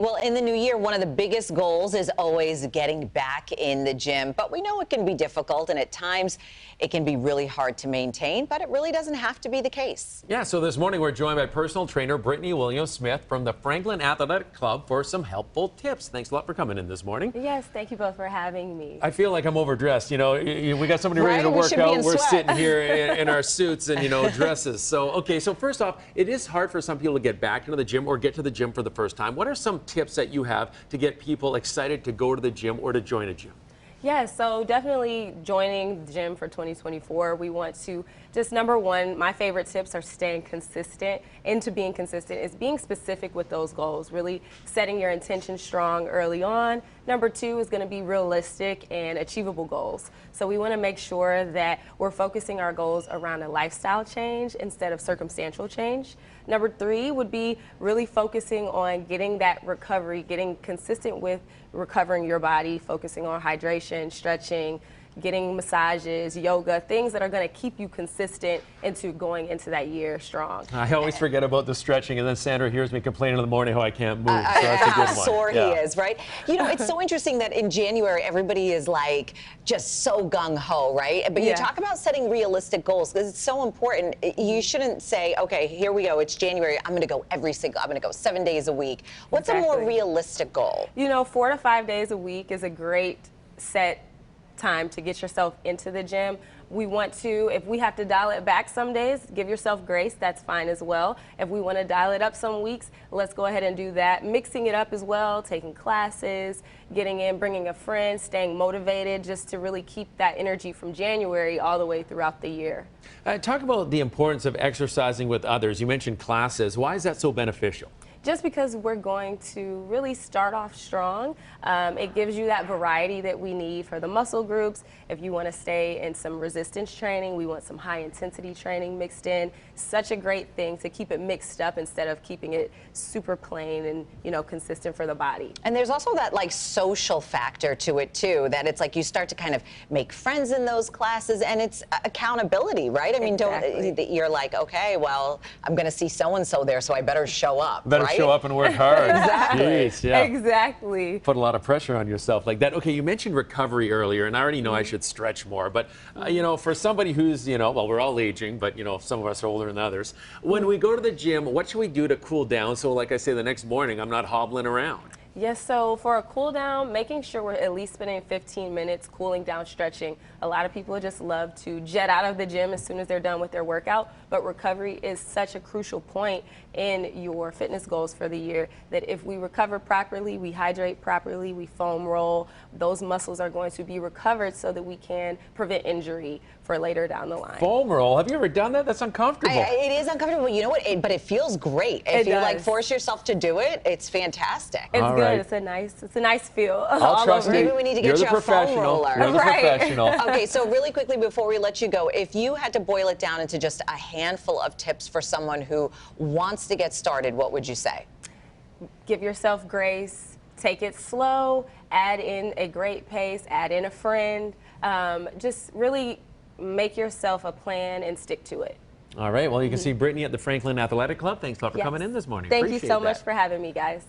Well, in the new year, one of the biggest goals is always getting back in the gym. But we know it can be difficult, and at times it can be really hard to maintain, but it really doesn't have to be the case. Yeah, so this morning we're joined by personal trainer Brittany Williams-Smith from the Franklin Athletic Club for some helpful tips. Thanks a lot for coming in this morning. Yes, thank you both for having me. I feel like I'm overdressed. You know, we got somebody ready to Right? work out. We're sweat. sitting here in our suits and, dresses. So, okay, so first off, it is hard for some people to get back into the gym or get to the gym for the first time. What are some tips that you have to get people excited to go to the gym or to join a gym? Yeah, so definitely joining the gym for 2024. We want to just, number one, my favorite tips are staying consistent. Into being consistent is being specific with those goals, really setting your intention strong early on. Number two is going to be realistic and achievable goals. So we want to make sure that we're focusing our goals around a lifestyle change instead of circumstantial change. Number three would be really focusing on getting that recovery, getting consistent with recovering your body, focusing on hydration, stretching, getting massages, yoga, things that are going to keep you consistent into going into that year strong. I always forget about the stretching, and then Sandra hears me complaining in the morning how I can't move. So that's a good How one. sore he is, right? It's so interesting that in January, everybody is like just so gung-ho, right? But you talk about setting realistic goals because it's so important. You shouldn't say, okay, here we go, it's January, I'm going to go I'm going to go 7 days a week. What's a more realistic goal? 4 to 5 days a week is a great set time to get yourself into the gym. We want to, if we have to dial it back some days, give yourself grace, that's fine as well. If we want to dial it up some weeks, let's go ahead and do that. Mixing it up as well, taking classes, getting in, bringing a friend, staying motivated, just to really keep that energy from January all the way throughout the year. Talk about the importance of exercising with others. You mentioned classes. Why is that so beneficial? Just because we're going to really start off strong. It gives you that variety that we need for the muscle groups. If you want to stay in some resistance training, we want some high intensity training mixed in. Such a great thing to keep it mixed up instead of keeping it super plain and consistent for the body. And there's also that like social factor to it too, that it's like you start to kind of make friends in those classes, and it's accountability, right? I mean, you're like, okay, well, I'm going to see so-and-so there, so I better show up. Show up and work hard. Exactly. Jeez, yeah. Exactly. Put a lot of pressure on yourself like that. Okay, you mentioned recovery earlier, and I already know I should stretch more, but for somebody who's, well, we're all aging, but some of us are older than others. When we go to the gym, what should we do to cool down? So like I say, the next morning, I'm not hobbling around. Yes, so for a cool down, making sure we're at least spending 15 minutes cooling down, stretching. A lot of people just love to jet out of the gym as soon as they're done with their workout, but recovery is such a crucial point in your fitness goals for the year that if we recover properly, we hydrate properly, we foam roll, those muscles are going to be recovered so that we can prevent injury for later down the line. Foam roll? Have you ever done that? That's uncomfortable. It is uncomfortable. You know what? But it feels great. If you like force yourself to do it, it's fantastic. It's good. Right. It's a nice feel. I'll trust you. Maybe we need to get you a foam roller. You're the professional. Okay, so really quickly before we let you go, if you had to boil it down into just a handful of tips for someone who wants to get started, what would you say? Give yourself grace, take it slow, add in a great pace, add in a friend, just really make yourself a plan and stick to it. All right, well, you can see Brittany at the Franklin Athletic Club. Thanks a lot for coming in this morning. Thank you so much for having me, guys.